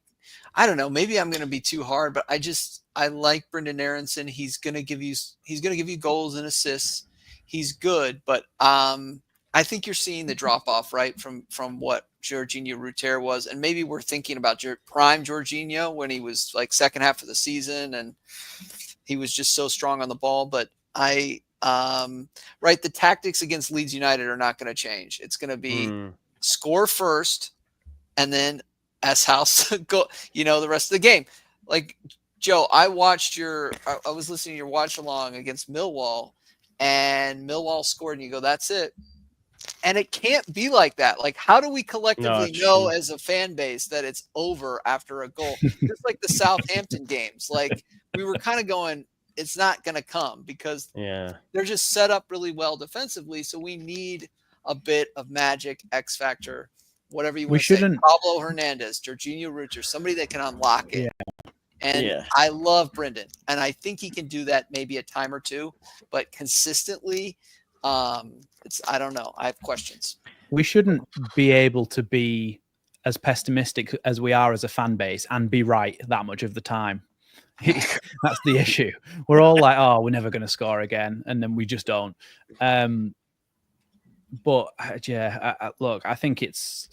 don't know. Maybe I'm going to be too hard, but I like Brendan Aronson. He's going to give you goals and assists. He's good, but I think you're seeing the drop off right from what Jorginho Ruter was, and maybe we're thinking about prime Jorginho when he was like second half of the season and he was just so strong on the ball, but the tactics against Leeds United are not going to change. It's going to be score first and then S-House go, the rest of the game. Like, Joe, I was listening to your watch along against Millwall, and Millwall scored and you go, that's it. And it can't be like that. Like, how do we collectively know as a fan base that it's over after a goal? Just like the Southampton games. Like, we were kind of going, it's not going to come because they're just set up really well defensively. So we need a bit of magic, X factor, whatever you want to say. Pablo Hernandez, Jorginho Ruter, somebody that can unlock it. Yeah. And I love Brendan, and I think he can do that maybe a time or two, but consistently, I don't know. I have questions. We shouldn't be able to be as pessimistic as we are as a fan base and be right that much of the time. That's the issue. We're all like, oh, we're never going to score again, and then we just don't. But look, I think it's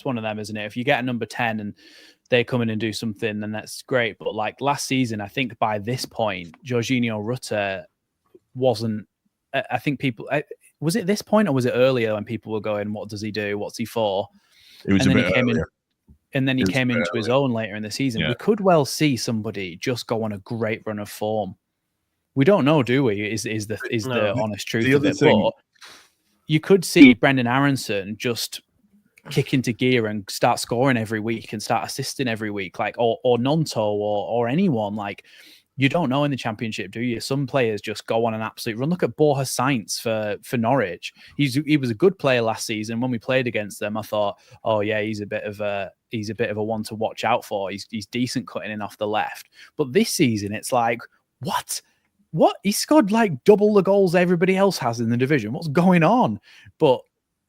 one of them, isn't it? If you get a number 10 and they come in and do something, then that's great. But like last season, I think by this point, Jorginho Ruter wasn't. I think people was it this point or was it earlier when people were going, "What does he do? What's he for?" It was and a then bit he came earlier. in. And then he came into his own later in the season. We could well see somebody just go on a great run of form. We don't know, do we? Is the honest truth of it? But you could see Brendan Aronson just kick into gear and start scoring every week and start assisting every week, like or Nonto or anyone. Like, you don't know in the Championship, do you? Some players just go on an absolute run. Look at Borja Sainz for Norwich. He was a good player last season. When we played against them, I thought, oh yeah, he's a bit of a one to watch out for. He's decent cutting in off the left. But this season, it's like, what? He scored like double the goals everybody else has in the division. What's going on? But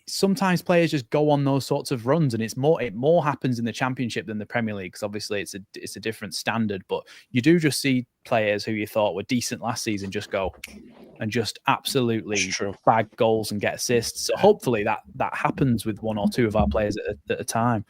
sometimes players just go on those sorts of runs, and it more happens in the Championship than the Premier League, because obviously it's a different standard. But you do just see players who you thought were decent last season just go and just absolutely bag goals and get assists. So hopefully that happens with one or two of our players at a time.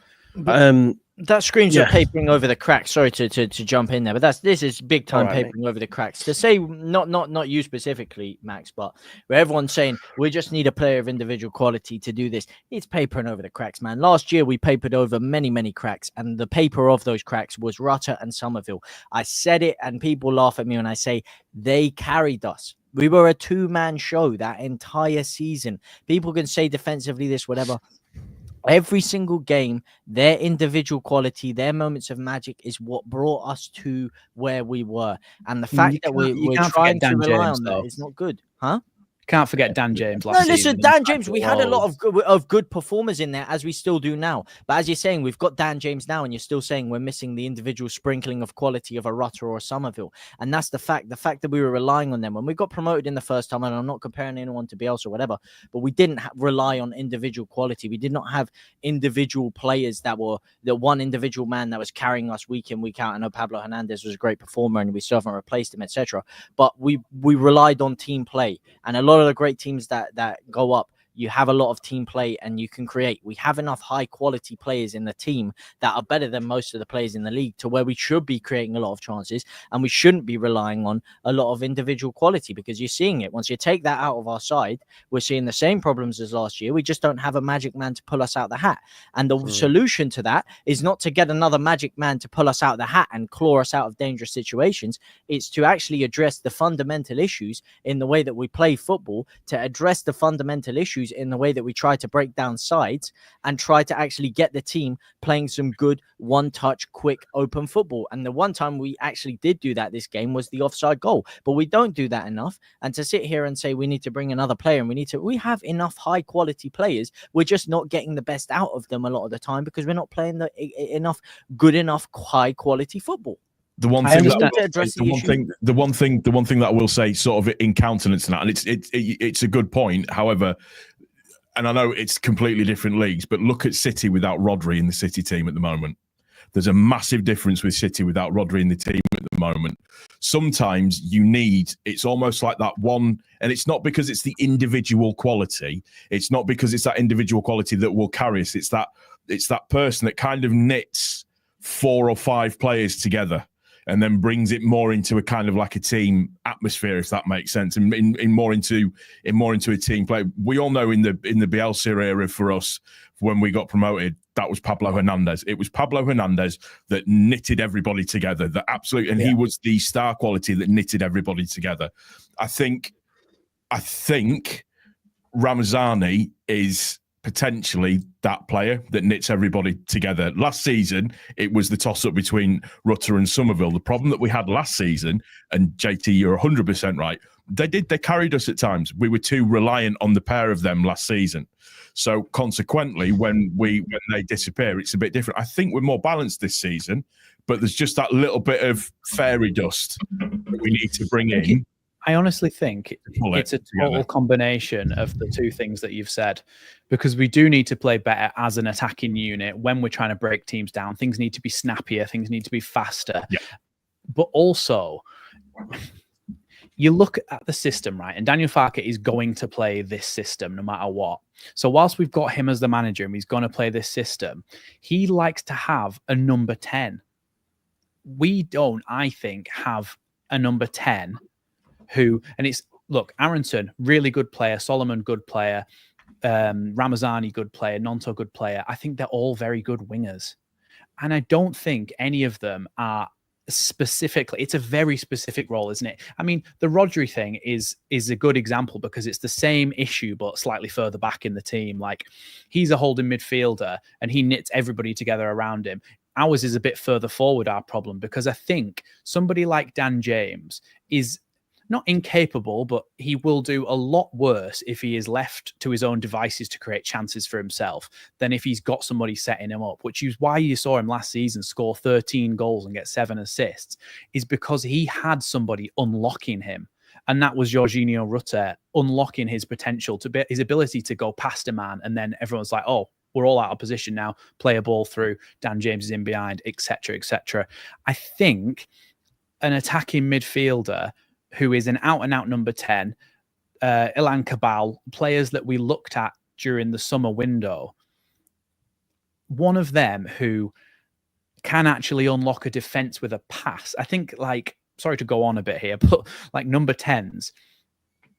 That screams of papering over the cracks. Sorry to jump in there, but this is big time papering over the cracks. To say not you specifically, Max, but where everyone's saying we just need a player of individual quality to do this. It's papering over the cracks, man. Last year we papered over many cracks, and the paper of those cracks was Rutter and Somerville. I said it, and people laugh at me when I say they carried us. We were a two-man show that entire season. People can say defensively this, whatever. Every single game, their individual quality, their moments of magic is what brought us to where we were. And the fact that we're trying to rely on that is not good. Huh? Can't forget Dan James No, last listen, season. Dan James, we had a lot of good performers in there, as we still do now. But as you're saying, we've got Dan James now, and you're still saying we're missing the individual sprinkling of quality of a Rutter or a Somerville. And that's the fact. The fact that we were relying on them when we got promoted in the first time, and I'm not comparing anyone to Bielsa or whatever, but we didn't rely on individual quality. We did not have individual players that were the one individual man that was carrying us week in, week out. I know Pablo Hernandez was a great performer, and we still haven't replaced him, etc. But we relied on team play, and a lot of the great teams that go up, you have a lot of team play and you can create. We have enough high quality players in the team that are better than most of the players in the league to where we should be creating a lot of chances, and we shouldn't be relying on a lot of individual quality, because you're seeing it. Once you take that out of our side, we're seeing the same problems as last year. We just don't have a magic man to pull us out the hat. And the solution to that is not to get another magic man to pull us out the hat and claw us out of dangerous situations. It's to actually address the fundamental issues in the way that we play football, to address the fundamental issues in the way that we try to break down sides, and try to actually get the team playing some good one-touch, quick, open football. And the one time we actually did do that this game was the offside goal, but we don't do that enough. And to sit here and say we need to bring another player and we have enough high-quality players, we're just not getting the best out of them a lot of the time because we're not playing good enough high-quality football. The one thing that I will say, sort of in countenance to that, and it's a good point. However, and I know it's completely different leagues, but look at City without Rodri in the City team at the moment. There's a massive difference with City without Rodri in the team at the moment. Sometimes it's almost like that one, and it's not because it's the individual quality. It's not because it's that individual quality that will carry us. It's that person that kind of knits 4 or 5 players together and then brings it more into a kind of like a team atmosphere, if that makes sense, and more into a team play. We all know in the Bielsa era for us, when we got promoted, that was Pablo Hernandez. It was Pablo Hernandez that knitted everybody together. He was the star quality that knitted everybody together. I think Ramazani is potentially that player that knits everybody together. Last season, it was the toss-up between Rutter and Somerville. The problem that we had last season, and JT, you're 100% right, they carried us at times. We were too reliant on the pair of them last season. So consequently, when they disappear, it's a bit different. I think we're more balanced this season, but there's just that little bit of fairy dust that we need to bring in. I honestly think it's a total combination of the two things that you've said, because we do need to play better as an attacking unit when we're trying to break teams down. Things need to be snappier. Things need to be faster. Yeah. But also, you look at the system, right? And Daniel Farke is going to play this system no matter what. So whilst we've got him as the manager and he's going to play this system, he likes to have a number 10. We don't, I think, have a number 10 Aronson, really good player, Solomon, good player, Ramazani, good player, Nonto, good player. I think they're all very good wingers. And I don't think any of them are specifically, it's a very specific role, isn't it? I mean, the Rodri thing is a good example because it's the same issue, but slightly further back in the team. Like, he's a holding midfielder and he knits everybody together around him. Ours is a bit further forward, our problem, because I think somebody like Dan James is not incapable, but he will do a lot worse if he is left to his own devices to create chances for himself than if he's got somebody setting him up, which is why you saw him last season score 13 goals and get 7 assists, is because he had somebody unlocking him. And that was Jorginho Rutter unlocking his potential, his ability to go past a man. And then everyone's like, oh, we're all out of position now, play a ball through, Dan James is in behind, etc., etc. I think an attacking midfielder who is an out-and-out number 10, Ilan Cabal, players that we looked at during the summer window, one of them who can actually unlock a defense with a pass. I think, sorry to go on a bit here, but like number 10s,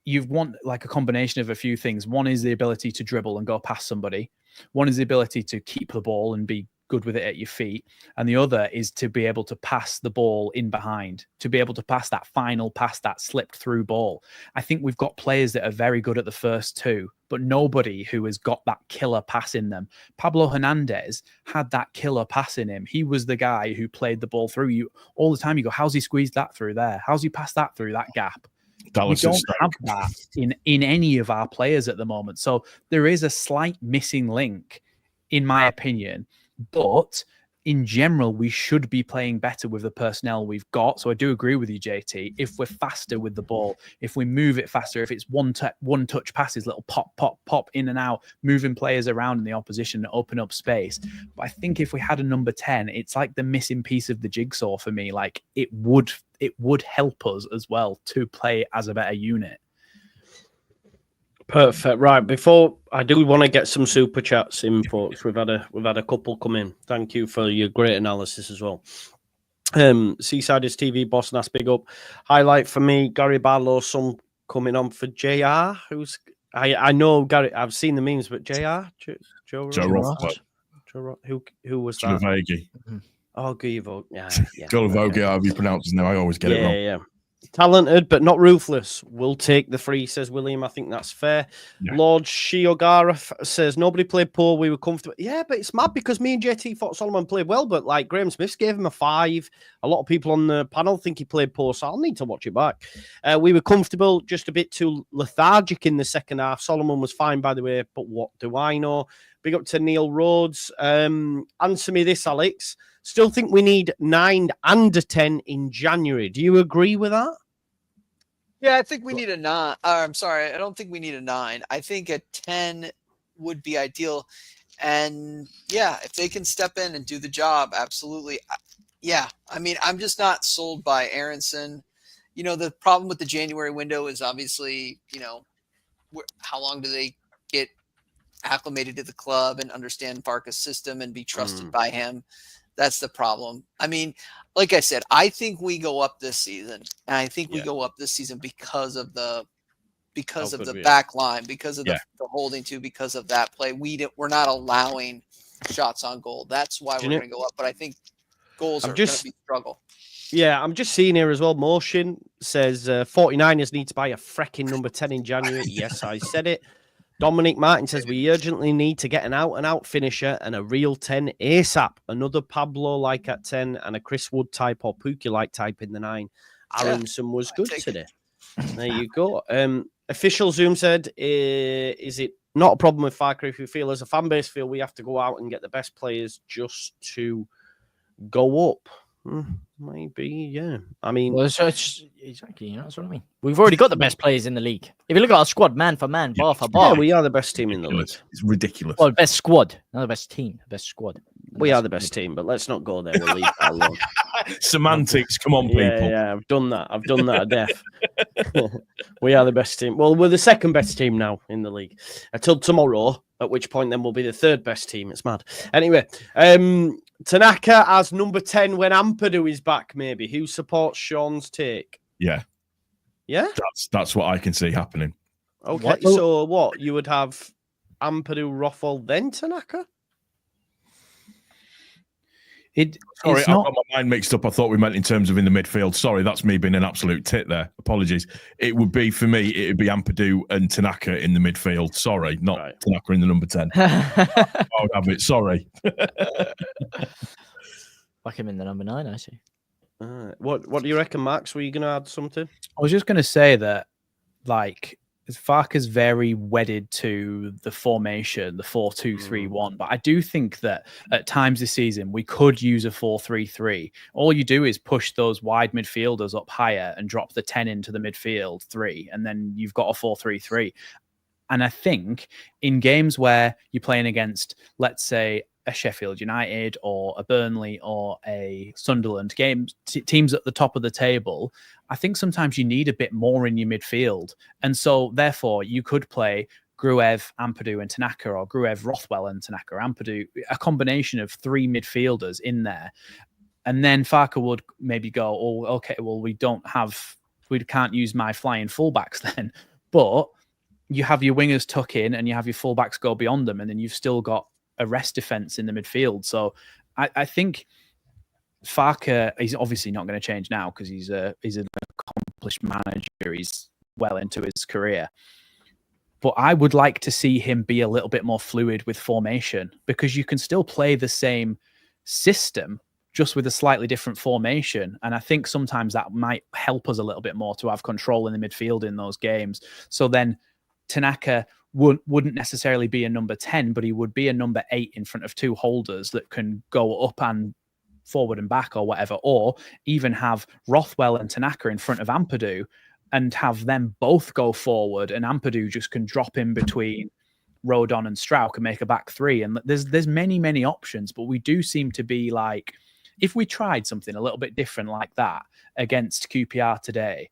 you want like a combination of a few things. One is the ability to dribble and go past somebody. One is the ability to keep the ball and be good with it at your feet. And the other is to be able to pass the ball in behind, to be able to pass that final pass, that slipped through ball. I think we've got players that are very good at the first two, but nobody who has got that killer pass in them. Pablo Hernandez had that killer pass in him. He was the guy who played the ball through you all the time. You go, how's he squeezed that through there? How's he passed that through that gap? We don't have that in any of our players at the moment. So there is a slight missing link, in my opinion. But in general, we should be playing better with the personnel we've got. So I do agree with you, JT. If we're faster with the ball, if we move it faster, if it's one touch passes, little pop, pop, pop in and out, moving players around in the opposition to open up space. But I think if we had a number 10, it's like the missing piece of the jigsaw for me. Like it would help us as well to play as a better unit. Perfect. Right. Before I do want to get some super chats in, folks. We've had a couple come in. Thank you for your great analysis as well. Seaside is TV boss and that's big up. Highlight for me, Gary Barlow's son coming on for JR. I know Gary. I've seen the memes, but JR Joe Roth. Who was that? Gulavogi. Oh, Guivo. Yeah. Gulavogi, however you pronounce his name. I always get it wrong. Yeah. Talented, but not ruthless. We'll take the free, says William. I think that's fair. Yeah. Lord Shiogara says, nobody played poor. We were comfortable. Yeah, but it's mad because me and JT thought Solomon played well, but like Graham Smith gave him a 5. A lot of people on the panel think he played poor, so I'll need to watch it back. We were comfortable, just a bit too lethargic in the second half. Solomon was fine, by the way, but what do I know? Big up to Neil Rhodes. Answer me this, Alex. Still think we need 9 and a 10 in January. Do you agree with that? Yeah, I think we need a 9. I'm sorry, I don't think we need a 9. I think a 10 would be ideal. And yeah, if they can step in and do the job, absolutely. Yeah, I mean, I'm just not sold by Aronson. You know, the problem with the January window is obviously, you know, how long do they get acclimated to the club and understand Farka's system and be trusted by him? That's the problem. I mean, like I said, I think we go up this season, and I think we go up this season because of the back line, because of the holding to, because of that play. We're not allowing shots on goal. That's why we're going to go up. But I think goals are going to be struggle. Yeah, I'm just seeing here as well. Motion says 49ers need to buy a freaking number 10 in January. Yes, I said it. Dominic Martin says we urgently need to get an out-and-out finisher and a real 10 ASAP. Another Pablo-like at 10 and a Chris Wood type or Pookie-like type in the 9. Aronson was good today. There you go. Official Zoom said, is it not a problem with Farka if you feel as a fan base feel we have to go out and get the best players just to go up? Maybe, yeah. I mean, well, exactly, you know, that's what I mean. We've already got the best players in the league. If you look at our squad, man for man, bar for bar, we are the best team in the league. It's ridiculous. Well, best squad, not the best team, best squad. We are the best team, but let's not go there. We'll leave that alone. Semantics, come on, people. Yeah, I've done that to death. We are the best team. Well, we're the second best team now in the league until tomorrow, at which point then we'll be the third best team. It's mad. Anyway, Tanaka as number 10 when Ampadu is back, maybe. Who supports Sean's take? Yeah. That's what I can see happening. Okay, so what? You would have Ampadu, Rothwell, then Tanaka? Sorry, I've got my mind mixed up. I thought we meant in terms of in the midfield. Sorry, that's me being an absolute tit there. Apologies. It would be, for me, it would be Ampadu and Tanaka in the midfield. Sorry, not Tanaka in the number 10. I would have it. Sorry. Like him in the number 9, I see. What do you reckon, Max? Were you going to add something? I was just going to say that, like, Farka's very wedded to the formation, the 4-2-3-1. But I do think that at times this season, we could use a 4-3-3. All you do is push those wide midfielders up higher and drop the 10 into the midfield 3. And then you've got a 4-3-3. And I think in games where you're playing against, let's say, a Sheffield United or a Burnley or a Sunderland teams at the top of the table, I think sometimes you need a bit more in your midfield. And so therefore you could play Gruev, Ampadu and Tanaka, or Gruev, Rothwell and Tanaka, Ampadu, a combination of 3 midfielders in there. And then Farka would maybe go, oh, okay, well, we can't use my flying fullbacks then. But you have your wingers tuck in and you have your fullbacks go beyond them. And then you've still got a rest defense in the midfield. So I think Farka is obviously not going to change now because he's an accomplished manager. He's well into his career. But I would like to see him be a little bit more fluid with formation because you can still play the same system just with a slightly different formation. And I think sometimes that might help us a little bit more to have control in the midfield in those games. So then Tanaka wouldn't necessarily be a number 10, but he would be a number 8 in front of 2 holders that can go up and forward and back or whatever, or even have Rothwell and Tanaka in front of Ampadu and have them both go forward, and Ampadu just can drop in between Rodon and Strauch and make a back 3. And there's many options, but we do seem to be like, if we tried something a little bit different like that against QPR today,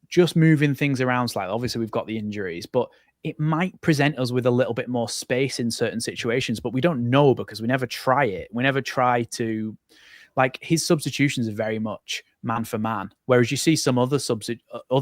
just moving things around slightly. Obviously, we've got the injuries, but it might present us with a little bit more space in certain situations, but we don't know because we never try it. We never try to, like, his substitutions are very much man for man, whereas you see some other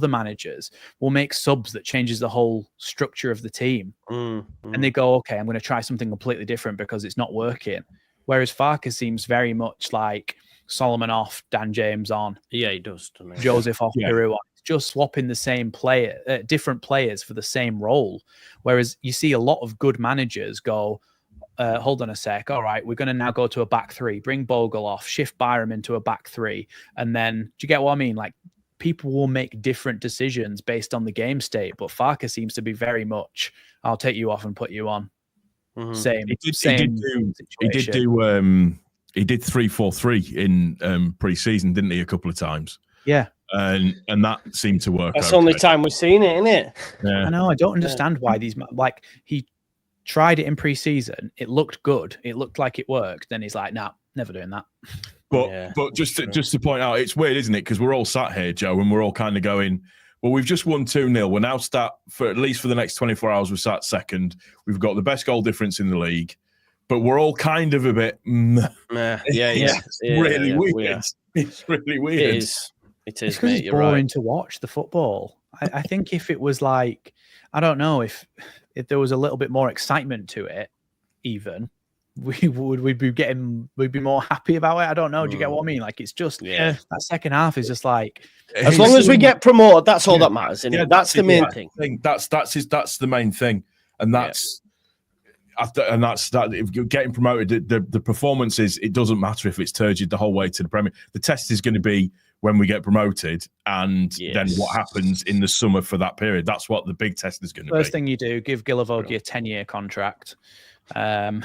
managers will make subs that changes the whole structure of the team. And they go, okay, I'm going to try something completely different because it's not working. Whereas Farke seems very much like Solomon off, Dan James on. Yeah, he does. Doesn't he? Joseph off, Piroe on. Just swapping the same player, different players for the same role. Whereas you see a lot of good managers go, hold on a sec. All right, we're going to now go to a back 3, bring Bogle off, shift Byram into a back 3. And then, do you get what I mean? Like, people will make different decisions based on the game state, but Farke seems to be very much, I'll take you off and put you on. Same. He did 3-4-3 in pre-season, didn't he? A couple of times. Yeah. And that seemed to work. That's the only time we've seen it, isn't it? Yeah. I know. I don't understand why these, like, he tried it in pre-season. It looked good. It looked like it worked. Then he's like, nah, never doing that. But just to point out, it's weird, isn't it? Because we're all sat here, Joe, and we're all kind of going, well, we've just won 2-0. We're now for at least for the next 24 hours, we're sat second. We've got the best goal difference in the league. But we're all kind of a bit, It's really weird. It's really weird. It is. It is, because it's boring to watch the football. I think if it was like, I don't know, if there was a little bit more excitement to it, even we'd be more happy about it. I don't know. Do you get what I mean? Like, it's just that second half is just like, as long as we get promoted, that's all that matters. Isn't it? That's the main thing. That's the main thing, and that's. And that's that. If you're getting promoted, the performances, it doesn't matter if it's turgid the whole way to the Premier. The test is going to be when we get promoted, and then what happens in the summer for that period. That's what the big test is going to be. First thing you do, give Gilavogi a 10-year contract. But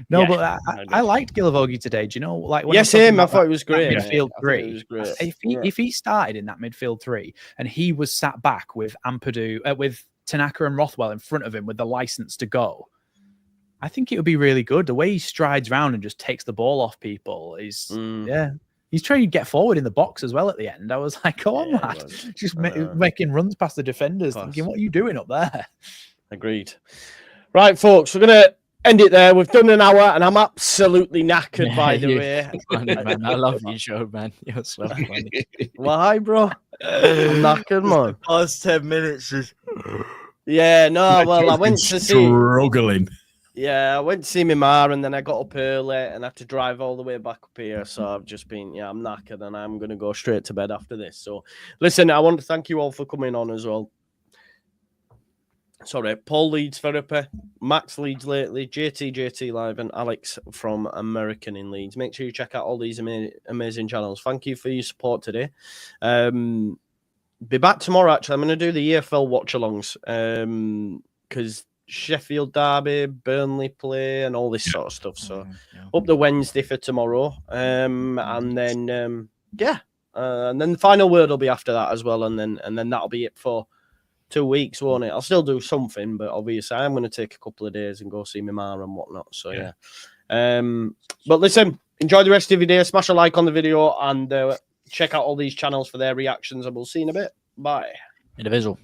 I liked Gilavogi today. Do you know, like, when I thought it was great. Midfield 3. If he started in that midfield 3 and he was sat back with Ampadu, with Tanaka and Rothwell in front of him with the license to go, I think it would be really good. The way he strides around and just takes the ball off people is, he's trying to get forward in the box as well at the end. I was like, come on, lad. Just making runs past the defenders, thinking, what are you doing up there? Agreed. Right, folks, we're going to end it there. We've done an hour and I'm absolutely knackered, by the way. Funny, man. I love your show, man. You're so funny. Why, bro? I'm knackered, man. Past 10 minutes is... Yeah, no, well, I went to see... Struggling. Yeah, I went to see my ma, and then I got up early and I had to drive all the way back up here. So I've just been, I'm knackered and I'm going to go straight to bed after this. So listen, I want to thank you all for coming on as well. Sorry, Paul Leeds Therapy, Max Leeds Lately, JT Live, and Alex from American in Leeds. Make sure you check out all these amazing channels. Thank you for your support today. Be back tomorrow, actually. I'm going to do the EFL watch-alongs because Sheffield Derby, Burnley play, and all this sort of stuff. So up the Wednesday for tomorrow. And then and then the final word will be after that as well. And then that'll be it for 2 weeks, won't it? I'll still do something, but obviously I'm going to take a couple of days and go see my ma and whatnot. So but listen, enjoy the rest of your day. Smash a like on the video and check out all these channels for their reactions, and we'll see you in a bit. Bye. Individual.